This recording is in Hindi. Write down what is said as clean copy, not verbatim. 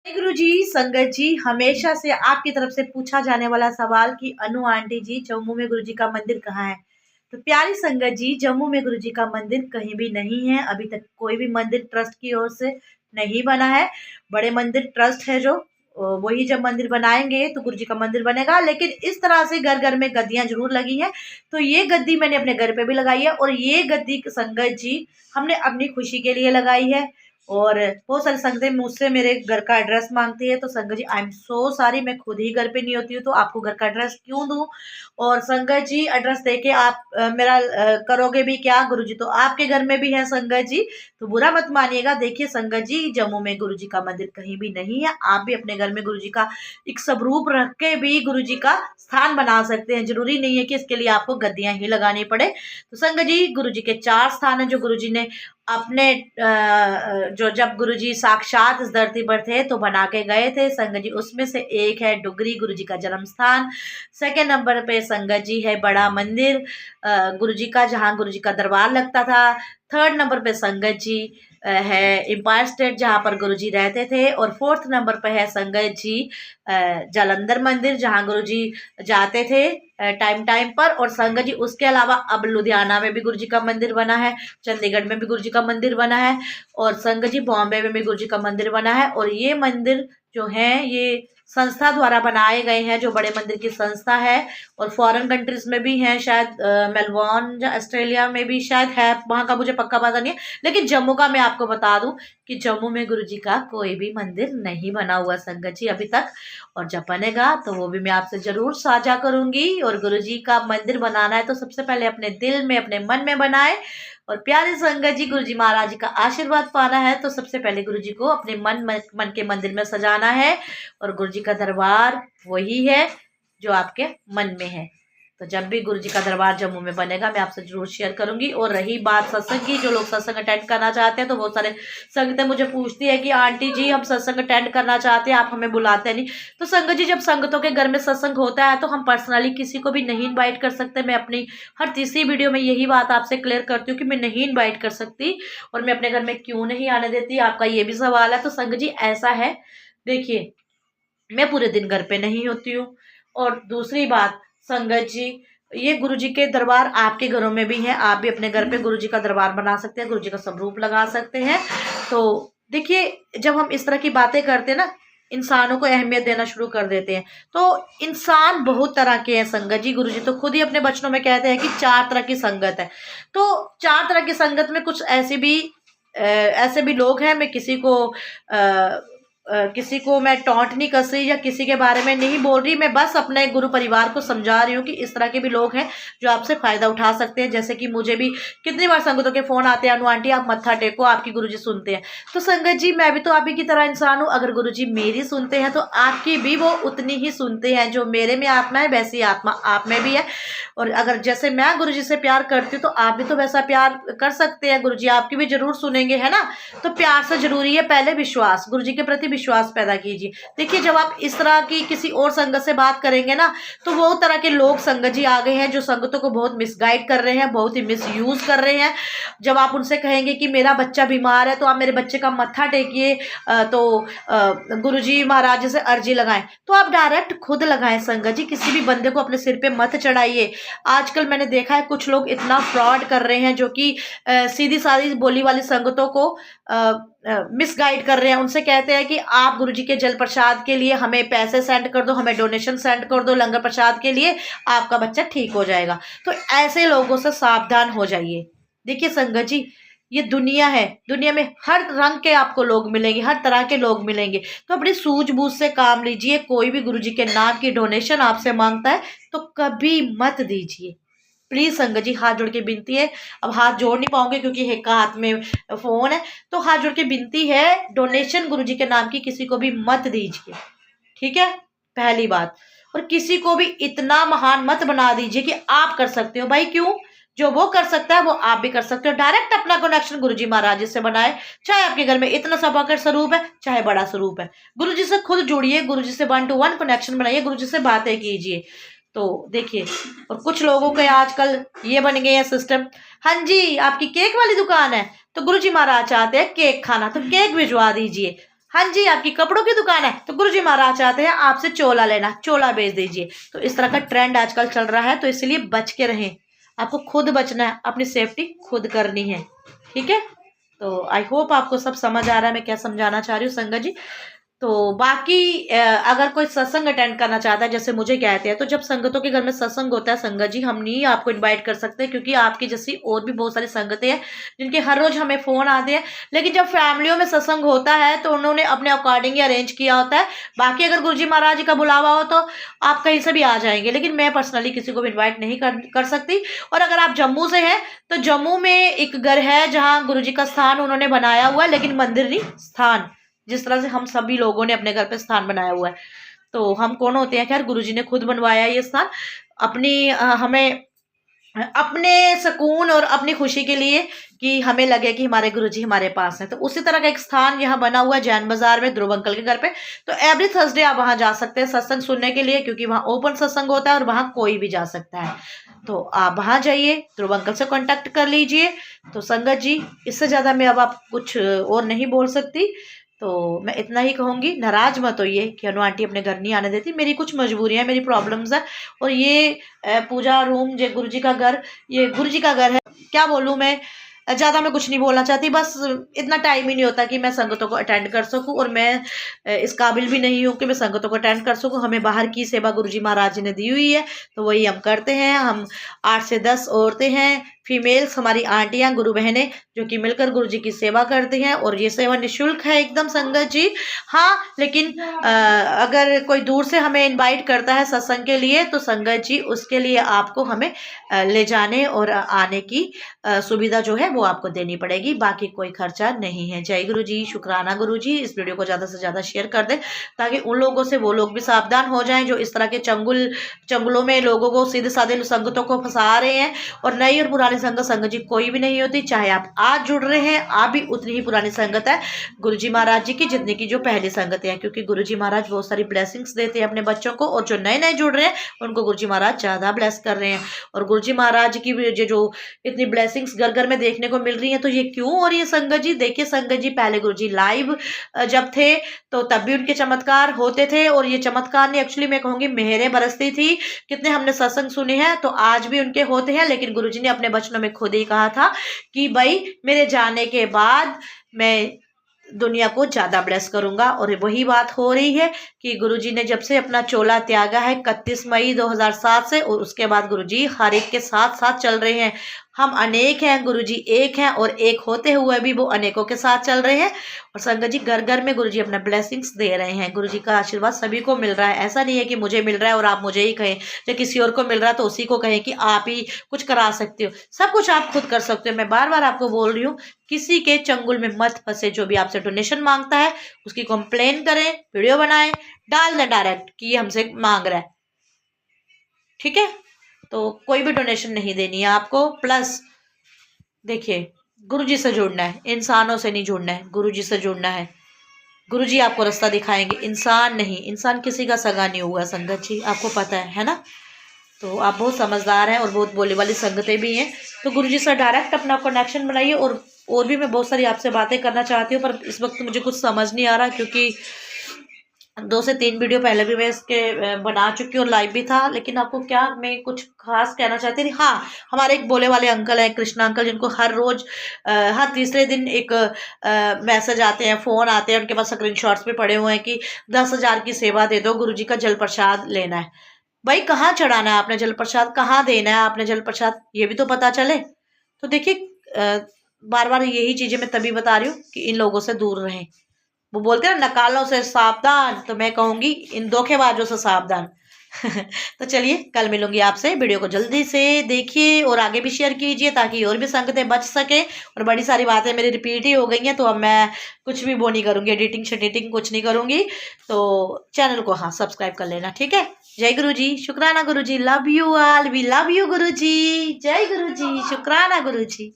गुरु जी, संगत जी, हमेशा से आपकी तरफ से पूछा जाने वाला सवाल कि अनु आंटी जी, जम्मू में गुरु जी का मंदिर कहाँ है। तो प्यारी संगत जी, जम्मू में गुरु जी का मंदिर कहीं भी नहीं है। अभी तक कोई भी मंदिर ट्रस्ट की ओर से नहीं बना है। बड़े मंदिर ट्रस्ट है जो वही जब मंदिर बनाएंगे तो गुरु जी का मंदिर बनेगा। लेकिन इस तरह से घर घर में गद्दियां जरूर लगी हैं। तो ये गद्दी मैंने अपने घर पे भी लगाई है, और ये गद्दी संगत जी हमने अपनी खुशी के लिए लगाई है। और बहुत सारी संगतें मुझसे मेरे घर का एड्रेस मांगती है। तो संगत जी, आई एम सो सॉरी, मैं खुद ही घर पे नहीं होती हूँ तो आपको घर का एड्रेस क्यों दूं। और संगत जी, एड्रेस देके आप मेरा करोगे भी क्या। गुरु जी तो आपके घर में भी है संगत जी, तो बुरा मत मानिएगा। देखिए संगत जी, जम्मू में गुरु जी का मंदिर कहीं भी नहीं है। आप भी अपने घर में गुरु जी का एक स्वरूप रख के भी गुरु जी का स्थान बना सकते हैं। जरूरी नहीं है कि इसके लिए आपको गद्दियां ही लगानी पड़े। तो संगत जी, गुरु जी के 4 स्थान है जो गुरु जी ने अपने जो जब गुरुजी साक्षात इस धरती पर थे तो बना के गए थे संगत जी। उसमें से एक है डुगरी, गुरुजी का जन्म स्थान। सेकेंड नंबर पे संगत जी है बड़ा मंदिर गुरुजी का, जहाँ गुरुजी का दरबार लगता था। थर्ड नंबर पे संगत जी है एम्पायर स्टेट, जहाँ पर गुरुजी रहते थे। और फोर्थ नंबर पे है संगत जी जालंधर मंदिर, जहाँ गुरुजी जाते थे टाइम टाइम पर। और संगत जी, उसके अलावा अब लुधियाना में भी गुरु जी का मंदिर बना है, चंडीगढ़ में भी गुरु जी का मंदिर बना है, और संगत जी बॉम्बे में भी गुरु जी का मंदिर बना है। और ये मंदिर जो है ये संस्था द्वारा बनाए गए हैं, जो बड़े मंदिर की संस्था है। और फॉरेन कंट्रीज में भी हैं, शायद मेलबॉर्न या ऑस्ट्रेलिया में भी शायद है, वहां का मुझे पक्का पता नहीं है। लेकिन जम्मू का मैं आपको बता दूं कि जम्मू में गुरु जी का कोई भी मंदिर नहीं बना हुआ संगत जी अभी तक। और जब बनेगा तो वो भी मैं आपसे जरूर साझा करूंगी। और गुरु जी का मंदिर बनाना है तो सबसे पहले अपने दिल में, अपने मन में बनाए। और प्यारे संगत जी, गुरु जी महाराज जी का आशीर्वाद पाना है तो सबसे पहले गुरु जी को अपने मन के मंदिर में सजाना है। और गुरु जी का दरबार वही है जो आपके मन में है। तो जब भी गुरु जी का दरबार जम्मू में बनेगा मैं आपसे जरूर शेयर करूंगी। और रही बात सत्संग की, जो लोग सत्संग अटेंड करना चाहते हैं तो बहुत सारे संगतें मुझे पूछती है कि आंटी जी हम सत्संग अटेंड करना चाहते हैं, आप हमें बुलाते नहीं। तो संगत जी, जब संगतों के घर में सत्संग होता है तो हम पर्सनली किसी को भी नहीं इन्वाइट कर सकते। मैं अपनी हर तीसरी वीडियो में यही बात आपसे क्लियर करती हूँ कि मैं नहीं इन्वाइट कर सकती, और मैं अपने घर में क्यों नहीं आने देती, आपका ये भी सवाल है। तो संगत जी ऐसा है, देखिए मैं पूरे दिन घर पे नहीं होती हूँ। और दूसरी बात संगत जी, ये गुरु जी के दरबार आपके घरों में भी हैं, आप भी अपने घर पे गुरु जी का दरबार बना सकते हैं, गुरु जी का स्वरूप लगा सकते हैं। तो देखिए, जब हम इस तरह की बातें करते हैं ना, इंसानों को अहमियत देना शुरू कर देते हैं। तो इंसान बहुत तरह के हैं संगत जी। गुरु जी तो खुद ही अपने बचनों में कहते हैं कि 4 तरह की संगत है। तो 4 तरह की संगत में कुछ ऐसे भी लोग हैं, मैं किसी को मैं टॉन्ट नहीं कर रही या किसी के बारे में नहीं बोल रही, मैं बस अपने गुरु परिवार को समझा रही हूँ कि इस तरह के भी लोग हैं जो आपसे फायदा उठा सकते हैं। जैसे कि मुझे भी कितनी बार संगतों के फोन आते हैं, अनु आंटी आप मत्था टेको, आपकी गुरुजी सुनते हैं। तो संगत जी, मैं भी तो आप ही की तरह इंसान हूँ। अगर गुरुजी मेरी सुनते हैं तो आपकी भी वो उतनी ही सुनते हैं। जो मेरे में आत्मा है वैसी आत्मा आप में भी है। और अगर जैसे मैं गुरुजी से प्यार करती हूँ तो आप भी तो वैसा प्यार कर सकते हैं। गुरुजी आपकी भी जरूर सुनेंगे, है ना। तो प्यार से जरूरी है पहले विश्वास, गुरुजी के प्रति विश्वास पैदा कीजिए। देखिए, जब आप इस तरह की किसी और संगत से बात करेंगे ना, तो वो तरह के लोग संगत जी आ गए हैं जो संगतों को बहुत मिसगाइड कर रहे हैं, बहुत ही मिसयूज कर रहे हैं। जब आप उनसे कहेंगे कि मेरा बच्चा बीमार है तो आप मेरे बच्चे का मत्था टेकिए, तो गुरुजी महाराज से अर्जी लगाएं, तो आप डायरेक्ट खुद लगाएं संगत जी। किसी भी बंदे को अपने सिर पे मत चढ़ाइए। आजकल मैंने देखा है कुछ लोग इतना फ्रॉड कर रहे हैं जो कि सीधी सादी बोली वाली संगतों को मिसगाइड कर रहे हैं। उनसे कहते हैं कि आप गुरुजी के जल प्रसाद के लिए हमें पैसे सेंड कर दो, हमें डोनेशन सेंड कर दो, लंगर प्रसाद के लिए आपका बच्चा ठीक हो जाएगा। तो ऐसे लोगों से सावधान हो जाइए। देखिए संगत जी, ये दुनिया है, दुनिया में हर रंग के आपको लोग मिलेंगे, हर तरह के लोग मिलेंगे। तो अपनी सूझबूझ से काम लीजिए। कोई भी गुरुजी के नाम की डोनेशन आपसे मांगता है तो कभी मत दीजिए। प्लीज संगत जी, हाथ जोड़ के विनती है। अब हाथ जोड़ नहीं पाओगे क्योंकि एक हाथ में फोन है, तो हाथ जोड़ के विनती है, डोनेशन गुरुजी के नाम की किसी को भी मत दीजिए, ठीक है, पहली बात। और किसी को भी इतना महान मत बना दीजिए कि आप कर सकते हो। भाई क्यों, जो वो कर सकता है वो आप भी कर सकते हो। डायरेक्ट अपना कनेक्शन गुरुजी महाराज से बनाए। चाहे आपके घर में इतना सा बड़ा स्वरूप है, चाहे बड़ा स्वरूप है, गुरुजी से खुद जुड़िए, गुरुजी से 1 to 1 कनेक्शन बनाइए, गुरुजी से बातें कीजिए। तो देखिए, और कुछ लोगों के आजकल ये बन गए हैं सिस्टम, हाँ जी आपकी केक वाली दुकान है तो गुरुजी महाराज चाहते हैं केक खाना, तो केक भिजवा दीजिए। हाँ जी, आपकी कपड़ों की दुकान है तो गुरुजी महाराज चाहते हैं आपसे चोला लेना, चोला बेच दीजिए। तो इस तरह का ट्रेंड आजकल चल रहा है, तो इसलिए बच के रहें। आपको खुद बचना है, अपनी सेफ्टी खुद करनी है, ठीक है। तो आई होप आपको सब समझ आ रहा है मैं क्या समझाना चाह रही हूँ संगत जी। तो बाकी अगर कोई सत्संग अटेंड करना चाहता है, जैसे मुझे कहते हैं, तो जब संगतों के घर में सत्संग होता है संगत जी, हम नहीं आपको इनवाइट कर सकते, क्योंकि आपकी जैसी और भी बहुत सारी संगतें हैं जिनके हर रोज हमें फोन आते हैं। लेकिन जब फैमिलियों में सत्संग होता है तो उन्होंने अपने अकॉर्डिंग ही अरेंज किया होता है। बाकी अगर गुरुजी महाराज जी का बुलावा हो तो आप कहीं से भी आ जाएंगे, लेकिन मैं पर्सनली किसी को भी इन्वाइट नहीं कर सकती। और अगर आप जम्मू से हैं तो जम्मू में एक घर है जहाँ गुरुजी का स्थान उन्होंने बनाया हुआ है, लेकिन मंदिर नहीं, स्थान। जिस तरह से हम सभी लोगों ने अपने घर पे स्थान बनाया हुआ है, तो हम कौन होते हैं, खैर गुरुजी ने खुद बनवाया ये स्थान अपनी हमें अपने सुकून और अपनी खुशी के लिए, कि हमें लगे कि हमारे गुरुजी हमारे पास हैं। तो उसी तरह का एक स्थान यहाँ बना हुआ है जैन बाजार में, ध्रुव अंकल के घर पे। तो एवरी थर्सडे आप वहां जा सकते हैं सत्संग सुनने के लिए, क्योंकि वहां ओपन सत्संग होता है और वहां कोई भी जा सकता है। तो आप वहां जाइए, ध्रुव अंकल से कांटेक्ट कर लीजिए। तो संगत जी, इससे ज्यादा मैं अब आप कुछ और नहीं बोल सकती। तो मैं इतना ही कहूंगी, नाराज मत होइए कि अनु आंटी अपने घर नहीं आने देती। मेरी कुछ मजबूरियां, मेरी प्रॉब्लम्स है। और ये पूजा रूम जो गुरुजी का घर, ये गुरुजी का घर है, क्या बोलूं मैं, ज़्यादा मैं कुछ नहीं बोलना चाहती। बस इतना टाइम ही नहीं होता कि मैं संगतों को अटेंड कर सकूं, और मैं इस काबिल भी नहीं हूं कि मैं संगतों को अटेंड कर सकूं। हमें बाहर की सेवा गुरुजी महाराज जी ने दी हुई है, तो वही हम करते हैं। हम 8 से 10 औरतें हैं, फीमेल्स, हमारी आंटियां, गुरु बहनें, जो कि मिलकर गुरुजी की सेवा करती हैं। और ये सेवा निःशुल्क है एकदम संगत जी। हाँ, लेकिन अगर कोई दूर से हमें इनवाइट करता है सत्संग के लिए, तो संगत जी उसके लिए आपको हमें ले जाने और आने की सुविधा जो है वो आपको देनी पड़ेगी, बाकी कोई खर्चा नहीं है। जय गुरु जी, शुक्राना गुरु जी। इस वीडियो को ज़्यादा से ज़्यादा शेयर कर दें, ताकि उन लोगों से वो लोग भी सावधान हो जाएं जो इस तरह के चंगुलों में लोगों को, सीधे साधे संगतों को फंसा रहे हैं। और नई और पुरानी संगत जी कोई भी नहीं होती। चाहे आप आज जुड़ रहे हैं, आप भी उतनी ही पुरानी संगत है गुरु जी महाराज जी की जितनी की जो पहली संगत है, क्योंकि गुरु जी महाराज बहुत सारी ब्लेसिंग्स देते हैं अपने बच्चों को। और जो नए नए जुड़ रहे हैं उनको गुरु जी महाराज ज़्यादा ब्लेस कर रहे हैं। और गुरु जी महाराज की जो इतनी ब्लेसिंग्स घर घर में देखने को मिल रही है, तो ये क्यों हो रही है संगत जी? देखिए संगत जी, पहले गुरुजी लाइव जब थे तो तब भी उनके चमत्कार होते थे, और ये चमत्कार नहीं, एक्चुअली मैं कहूंगी मेहरें बरसती थी। कितने हमने सत्संग सुने हैं, तो आज भी उनके होते हैं। लेकिन गुरुजी ने अपने वचनों में खुद ही कहा था कि भाई मेरे जाने के बाद मैं दुनिया को ज्यादा ब्लेस करूंगा। और वही बात हो रही है कि गुरुजी ने जब से अपना चोला त्यागा है 31 मई 2007 से, और उसके बाद गुरुजी हर एक के साथ साथ चल रहे हैं। हम अनेक हैं, गुरुजी एक हैं, और एक होते हुए भी वो अनेकों के साथ चल रहे हैं। और संगत जी, घर घर में गुरुजी अपना ब्लेसिंग्स दे रहे हैं। गुरुजी का आशीर्वाद सभी को मिल रहा है। ऐसा नहीं है कि मुझे मिल रहा है और आप मुझे ही कहें, या किसी और को मिल रहा है तो उसी को कहें कि आप ही कुछ करा सकते हो। सब कुछ आप खुद कर सकते हो। मैं बार बार आपको बोल रही हूँ, किसी के चंगुल में मत फंसे। जो भी आपसे डोनेशन मांगता है उसकी कंप्लेन करें, वीडियो बनाएं, डाल दें डायरेक्ट कि ये हमसे मांग रहा है, ठीक है। तो कोई भी डोनेशन नहीं देनी है आपको। प्लस देखिए, गुरुजी से जुड़ना है, इंसानों से नहीं जुड़ना है, गुरुजी से जुड़ना है। गुरुजी आपको रास्ता दिखाएंगे, इंसान नहीं। इंसान किसी का सगा नहीं हुआ संगत जी, आपको पता है ना। तो आप बहुत समझदार हैं और बहुत बोले वाली संगतें भी हैं। तो गुरुजी से डायरेक्ट अपना कनेक्शन बनाइए। और भी मैं बहुत सारी आपसे बातें करना चाहती हूँ, पर इस वक्त मुझे कुछ समझ नहीं आ रहा, क्योंकि 2 से 3 वीडियो पहले भी मैं इसके बना चुकी हूँ और लाइव भी था। लेकिन आपको क्या मैं कुछ खास कहना चाहती थी। हाँ, हमारे एक बोले वाले अंकल हैं, कृष्णा अंकल, जिनको हर रोज हर तीसरे दिन एक मैसेज आते हैं, फ़ोन आते हैं, उनके पास स्क्रीनशॉट्स पे पड़े हुए हैं कि 10,000 की सेवा दे दो, गुरुजी का जल प्रसाद लेना है। भाई कहाँ चढ़ाना है आपने जल प्रसाद, कहाँ देना है आपने जल प्रसाद, ये भी तो पता चले। तो देखिए, बार बार यही चीज़ें मैं तभी बता रही हूँ कि इन लोगों से दूर रहें। वो बोलते हैं ना, नकालों से सावधान, तो मैं कहूंगी इन धोखेबाजों से सावधान। तो चलिए, कल मिलूंगी आपसे। वीडियो को जल्दी से देखिए और आगे भी शेयर कीजिए, ताकि और भी संगतें बच सके। और बड़ी सारी बातें मेरी रिपीट ही हो गई हैं, तो अब मैं कुछ भी वो नहीं करूंगी, एडिटिंग शेडिटिंग कुछ नहीं करूंगी। तो चैनल को हाँ सब्सक्राइब कर लेना, ठीक है। जय गुरु जी, शुक्राना Guru ji, love you all, we love you Guru ji. जय गुरु जी, शुक्राना गुरु जी।